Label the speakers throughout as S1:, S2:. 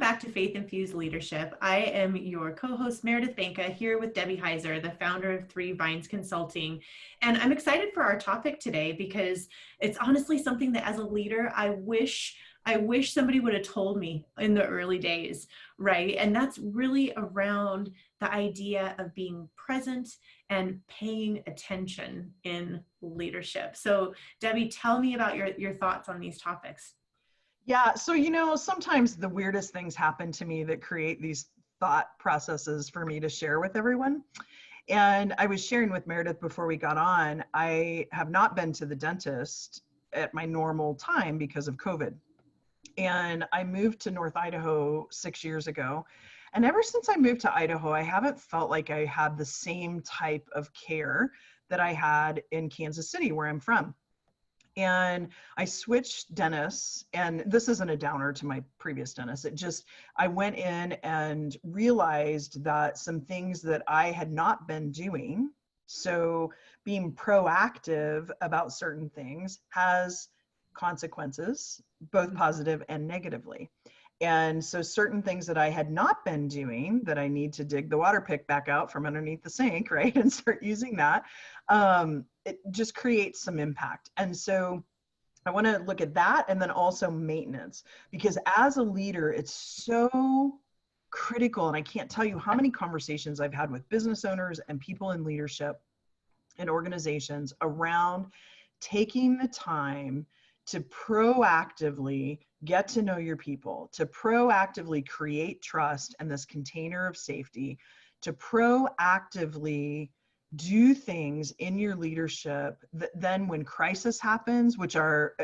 S1: back to Faith Infused Leadership. I am your co-host, Meredith Banka, here with Debbie Heiser, the founder of Three Vines Consulting. And I'm excited for our topic today because it's honestly something that as a leader, I wish somebody would have told me in the early days, right? And that's really around the idea of being present and paying attention in leadership. So Debbie, tell me about your thoughts on these topics.
S2: Yeah, so sometimes the weirdest things happen to me that create these thought processes for me to share with everyone. And I was sharing with Meredith before we got on, I have not been to the dentist at my normal time because of COVID. And I moved to North Idaho 6 years ago. And ever since I moved to Idaho, I haven't felt like I had the same type of care that I had in Kansas City, where I'm from. And I switched dentists, and this isn't a downer to my previous dentist. I went in and realized that some things that I had not been doing, so being proactive about certain things, has consequences, both positive and negatively. And so certain things that I had not been doing, that I need to dig the water pick back out from underneath the sink, right, and start using that, it just creates some impact. And so I want to look at that, and then also maintenance, because as a leader, it's so critical. And I can't tell you how many conversations I've had with business owners and people in leadership and organizations around taking the time to proactively get to know your people, to proactively create trust and this container of safety, to proactively do things in your leadership that then when crisis happens, which are,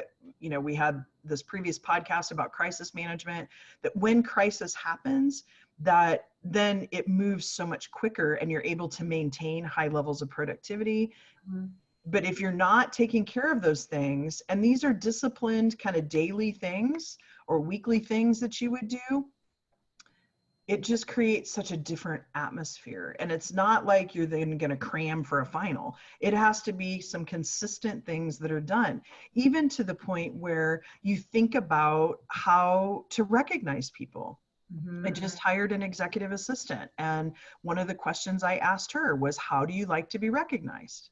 S2: we had this previous podcast about crisis management, that when crisis happens, that then it moves so much quicker and you're able to maintain high levels of productivity. Mm-hmm. But if you're not taking care of those things, and these are disciplined kind of daily things or weekly things that you would do, it just creates such a different atmosphere. And it's not like you're then going to cram for a final. It has to be some consistent things that are done, even to the point where you think about how to recognize people. Mm-hmm. I just hired an executive assistant, and one of the questions I asked her was, how do you like to be recognized?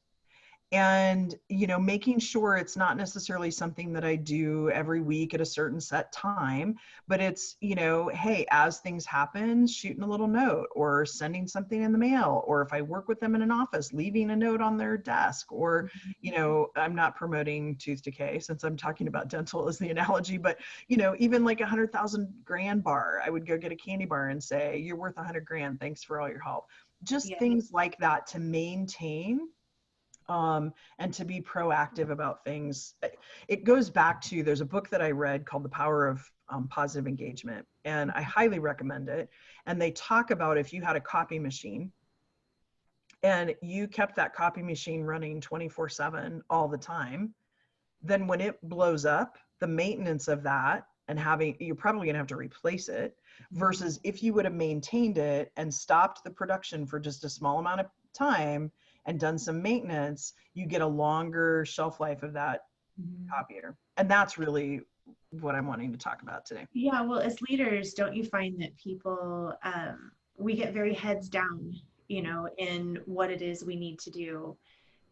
S2: And, making sure it's not necessarily something that I do every week at a certain set time, but it's, hey, as things happen, shooting a little note or sending something in the mail, or if I work with them in an office, leaving a note on their desk, or, I'm not promoting tooth decay since I'm talking about dental as the analogy, but, even like $100,000 bar, I would go get a candy bar and say, you're worth $100,000. Thanks for all your help. Just things like that to maintain and to be proactive about things. It goes back to, there's a book that I read called The Power of Positive Engagement, and I highly recommend it. And they talk about, if you had a copy machine and you kept that copy machine running 24/7 all the time, then when it blows up, the maintenance of that and you're probably going to have to replace it, versus if you would have maintained it and stopped the production for just a small amount of time and done some maintenance, you get a longer shelf life of that copier. And that's really what I'm wanting to talk about today.
S1: Yeah, well, as leaders, don't you find that people, we get very heads down, in what it is we need to do.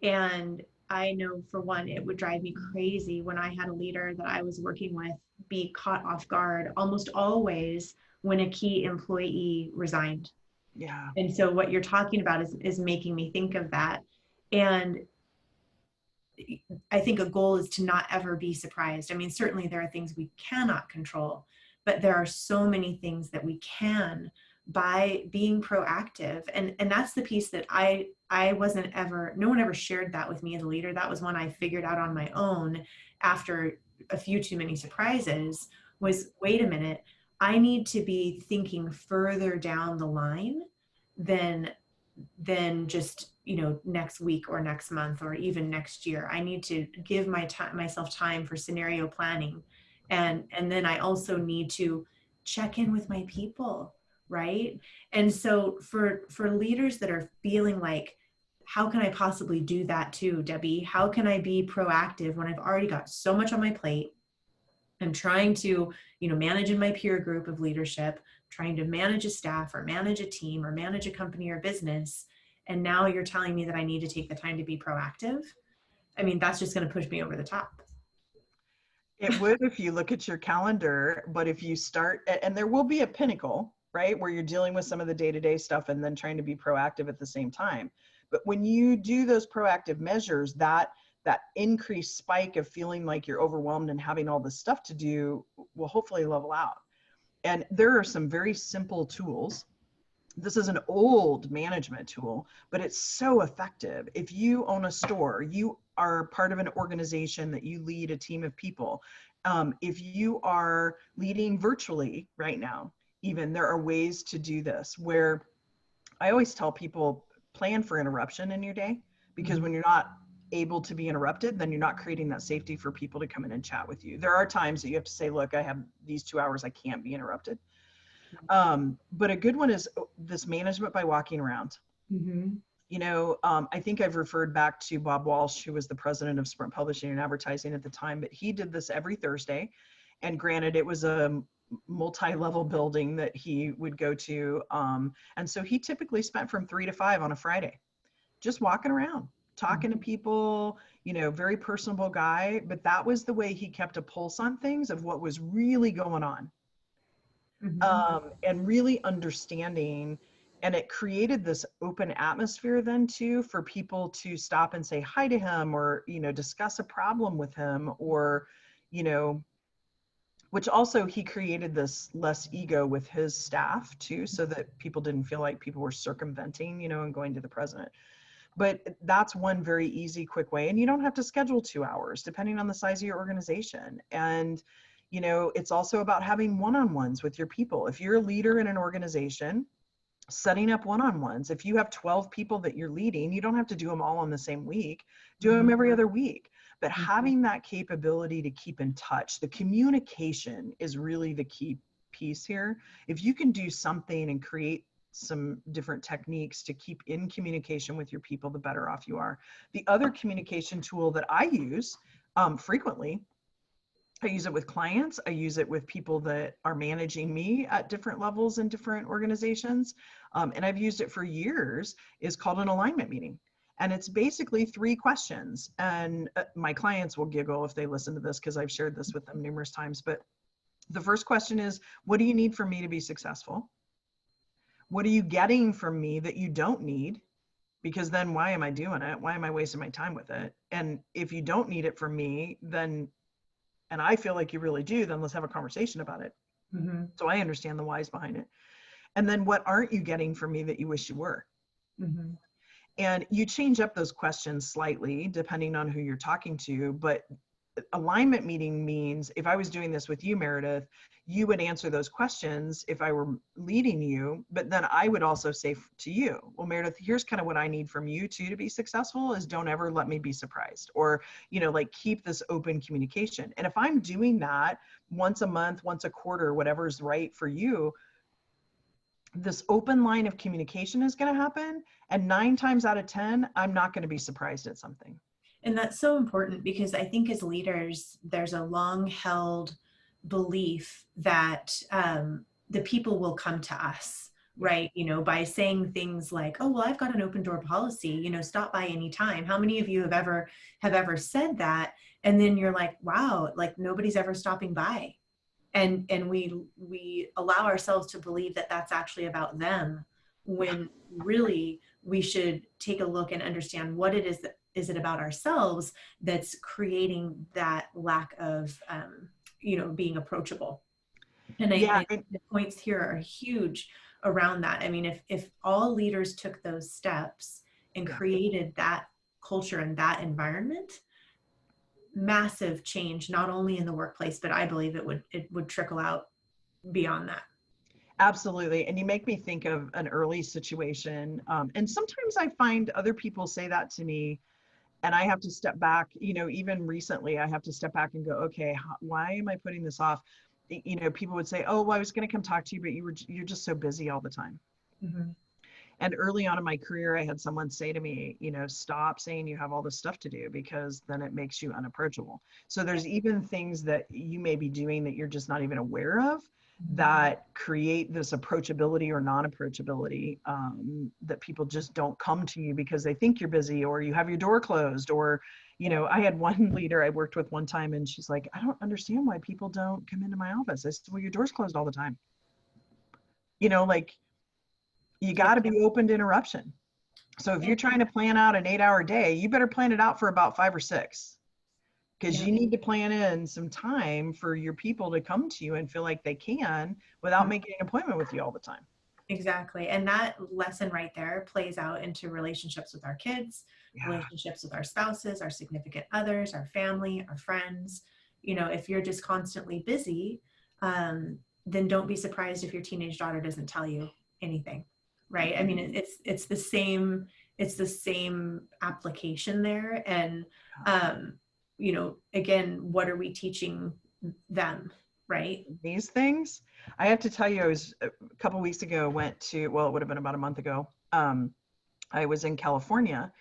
S1: And I know for one, it would drive me crazy when I had a leader that I was working with be caught off guard almost always when a key employee resigned.
S2: Yeah.
S1: And so what you're talking about is making me think of that. And I think a goal is to not ever be surprised. I mean, certainly there are things we cannot control, but there are so many things that we can by being proactive. And that's the piece that I wasn't ever, no one ever shared that with me as a leader. That was one I figured out on my own after a few too many surprises, was, wait a minute, I need to be thinking further down the line than just, next week or next month or even next year. I need to give myself time for scenario planning. And then I also need to check in with my people, right? And so for leaders that are feeling like, how can I possibly do that too, Debbie? How can I be proactive when I've already got so much on my plate I'm trying to, manage in my peer group of leadership, trying to manage a staff or manage a team or manage a company or business. And now you're telling me that I need to take the time to be proactive. I mean, that's just going to push me over the top.
S2: It would if you look at your calendar, but if you start, and there will be a pinnacle, right, where you're dealing with some of the day-to-day stuff and then trying to be proactive at the same time. But when you do those proactive measures, that increased spike of feeling like you're overwhelmed and having all this stuff to do will hopefully level out. And there are some very simple tools. This is an old management tool, but it's so effective. If you own a store, you are part of an organization that you lead a team of people. If you are leading virtually right now, even there are ways to do this where I always tell people plan for interruption in your day, because when you're not able to be interrupted, then you're not creating that safety for people to come in and chat with you. There are times that you have to say, look, I have these 2 hours, I can't be interrupted. But a good one is this management by walking around.
S1: Mm-hmm.
S2: I think I've referred back to Bob Walsh, who was the president of Sprint Publishing and Advertising at the time, but he did this every Thursday. And granted, it was a multi-level building that he would go to. And so he typically spent from 3 to 5 on a Friday, just walking around, talking to people, very personable guy. But that was the way he kept a pulse on things of what was really going on. And really understanding, and it created this open atmosphere then too for people to stop and say hi to him, or discuss a problem with him, or which also he created this less ego with his staff too, so that people didn't feel like people were circumventing and going to the president. But that's one very easy, quick way, and you don't have to schedule 2 hours depending on the size of your organization. And it's also about having one-on-ones with your people. If you're a leader in an organization, setting up one-on-ones. If you have 12 people that you're leading, you don't have to do them all on the same week. Do them every other week. But having that capability to keep in touch, the communication is really the key piece here. If you can do something and create some different techniques to keep in communication with your people, the better off you are. The other communication tool that I use frequently, I use it with clients. I use it with people that are managing me at different levels in different organizations. And I've used it for years, is called an alignment meeting. And it's basically 3 questions. And my clients will giggle if they listen to this, because I've shared this with them numerous times. But the first question is, what do you need from me to be successful? What are you getting from me that you don't need? Because then why am I doing it? Why am I wasting my time with it? And if you don't need it from me, then, and I feel like you really do, then let's have a conversation about it. So I understand the whys behind it. And then what aren't you getting from me that you wish you were? And you change up those questions slightly depending on who you're talking to. But alignment meeting means, if I was doing this with you, Meredith, you would answer those questions if I were leading you, but then I would also say to you, well, Meredith, here's kind of what I need from you too to be successful, is don't ever let me be surprised, or, keep this open communication. And if I'm doing that once a month, once a quarter, whatever's right for you, this open line of communication is going to happen. And 9 times out of 10, I'm not going to be surprised at something.
S1: And that's so important, because I think as leaders, there's a long held belief that the people will come to us, right? By saying things like, oh, well, I've got an open door policy, stop by anytime. How many of you have ever said that? And then you're like, wow, like nobody's ever stopping by. And we allow ourselves to believe that that's actually about them, when really we should take a look and understand what it is that is it about ourselves that's creating that lack of being approachable. And I think the points here are huge around that. I mean, if all leaders took those steps and created that culture and that environment, massive change, not only in the workplace, but I believe it would trickle out beyond that.
S2: Absolutely. And you make me think of an early situation. And sometimes I find other people say that to me, and I have to step back, even recently, I have to step back and go, okay, why am I putting this off? People would say, oh, well, I was going to come talk to you, but you're just so busy all the time. And early on in my career, I had someone say to me, you know, stop saying you have all this stuff to do, because then it makes you unapproachable. So there's even things that you may be doing that you're just not even aware of that create this approachability or non-approachability, that people just don't come to you because they think you're busy, or you have your door closed, or, you know, I had one leader I worked with one time, and she's like, I don't understand why people don't come into my office. I said, well, your door's closed all the time. You know, like, you
S1: Yeah.
S2: got to be open to interruption. So if
S1: Yeah.
S2: you're trying to plan out an 8-hour day, you better plan it out for about 5 or 6, because
S1: Yeah.
S2: you need to plan in some time for your people to come to you and feel like they can without making an appointment with you all the time.
S1: Exactly. And that lesson right there plays out into relationships with our kids,
S2: Yeah.
S1: relationships with our spouses, our significant others, our family, our friends. You know, if you're just constantly busy, then don't be surprised if your teenage daughter doesn't tell you anything. Right. I mean, it's the same application there. And you know, again, what are we teaching them? Right.
S2: These things, I have to tell you, I was a couple weeks ago, went to, well, it would have been about a month ago. I was in California,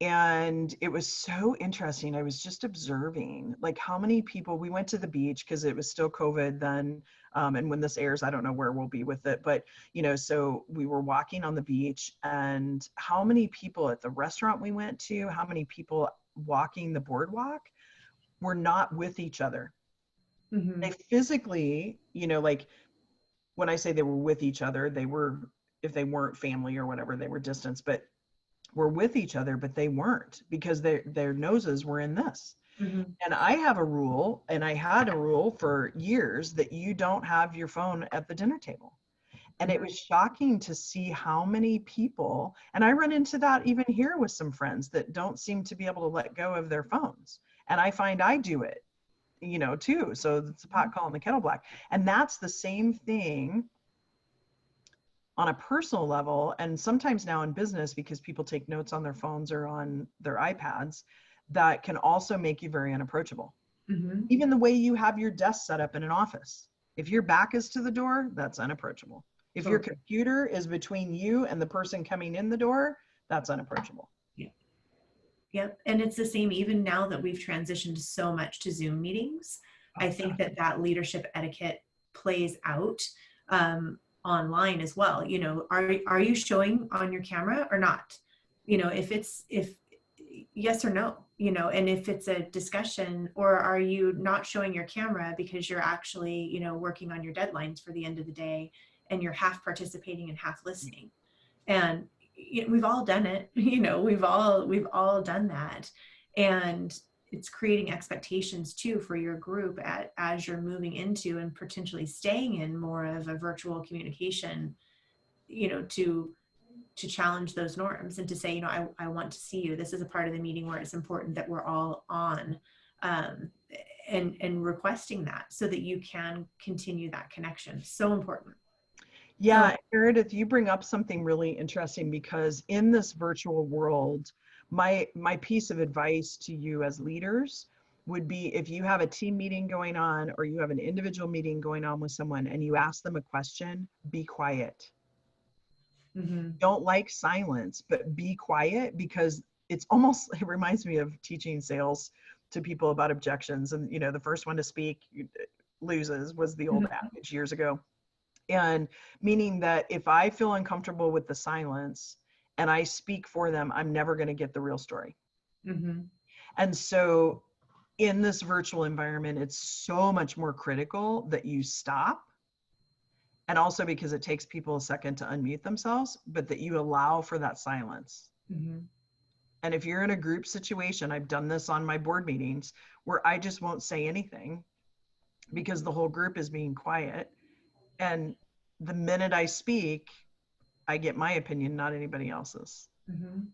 S2: and it was so interesting. I was just observing like how many people, we went to the beach because it was still COVID then. And when this airs, I don't know where we'll be with it, but you know, so we were walking on the beach, and how many people at the restaurant we went to, how many people walking the boardwalk were not with each other.
S1: Mm-hmm.
S2: They physically, you know, like, when I say they were with each other, they were, if they weren't family or whatever, they were distance, but were with each other, but they weren't, because their noses were in this.
S1: Mm-hmm.
S2: And I have a rule, and I had a rule for years, that you don't have your phone at the dinner table. And it was shocking to see how many people, and I run into that even here with some friends that don't seem to be able to let go of their phones. And I find I do it, you know, too. So it's a pot calling the kettle black. And that's the same thing on a personal level, and sometimes now in business, because people take notes on their phones or on their iPads, that can also make you very unapproachable.
S1: Mm-hmm.
S2: Even the way you have your desk set up in an office, if your back is to the door, that's unapproachable. If your
S1: Totally.
S2: computer is between you and the person coming in the door, that's unapproachable.
S1: Yeah. Yep. And it's the same even now that we've transitioned so much to Zoom meetings. I
S2: Oh,
S1: think that that leadership etiquette plays out online as well. You know, are you showing on your camera or not? You know, if yes or no, you know, and if it's a discussion, or are you not showing your camera because you're actually, you know, working on your deadlines for the end of the day, and you're half participating and half listening. And you know, we've all done it. You know, we've all done that. And it's creating expectations too for your group as you're moving into and potentially staying in more of a virtual communication, you know, to challenge those norms and to say, you know, I want to see you. This is a part of the meeting where it's important that we're all on, um, and requesting that so that you can continue that connection. So important. So
S2: yeah, Meredith, you bring up something really interesting, because in this virtual world, my piece of advice to you as leaders would be, if you have a team meeting going on, or you have an individual meeting going on with someone, and you ask them a question, be quiet.
S1: mhm.
S2: Don't like silence, but be quiet, because it's almost, it reminds me of teaching sales to people about objections. And, you know, the first one to speak loses, was the old
S1: Mhm.
S2: adage years ago. And meaning that if I feel uncomfortable with the silence and I speak for them, I'm never going to get the real story.
S1: Mhm.
S2: And so in this virtual environment, it's so much more critical that you stop. And also because it takes people a second to unmute themselves, but that you allow for that silence.
S1: Mhm.
S2: And if you're in a group situation, I've done this on my board meetings, where I just won't say anything because the whole group is being quiet. And the minute I speak, I get my opinion, not anybody else's.
S1: Mhm.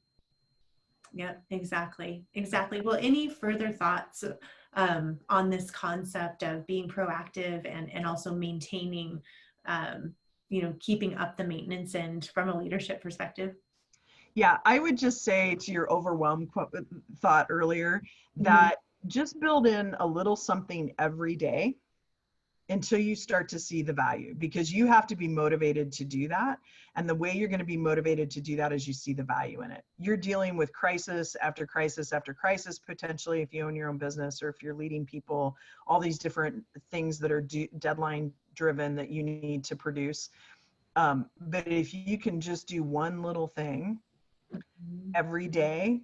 S1: Yeah, exactly. Exactly. Well, any further thoughts on this concept of being proactive and also maintaining, um, you know, keeping up the maintenance end from a leadership perspective?
S2: Yeah, I would just say to your overwhelmed thought earlier,
S1: Mhm.
S2: that just build in a little something every day until you start to see the value, because you have to be motivated to do that. And the way you're going to be motivated to do that is you see the value in it. You're dealing with crisis after crisis after crisis, potentially, if you own your own business or if you're leading people, all these different things that are deadline driven that you need to produce. But if you can just do one little thing every day,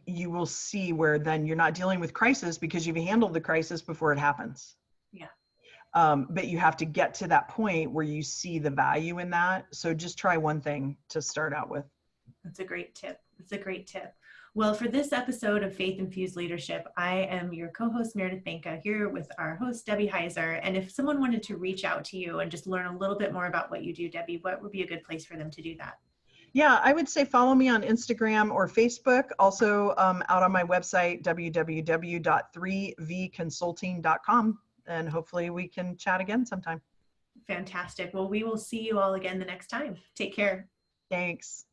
S2: you will see where then you're not dealing with crisis because you've handled the crisis before it happens.
S1: Yeah.
S2: But you have to get to that point where you see the value in that. So just try one thing to start out with.
S1: That's a great tip. That's a great tip. Well, for this episode of Faith Infused Leadership, I am your co-host, Meredith Banka, here with our host, Debbie Heiser. And if someone wanted to reach out to you and just learn a little bit more about what you do, Debbie, what would be a good place for them to do that?
S2: Yeah, I would say follow me on Instagram or Facebook. Also out on my website, www.3vconsulting.com. And hopefully we can chat again sometime.
S1: Fantastic. Well, we will see you all again the next time. Take care.
S2: Thanks.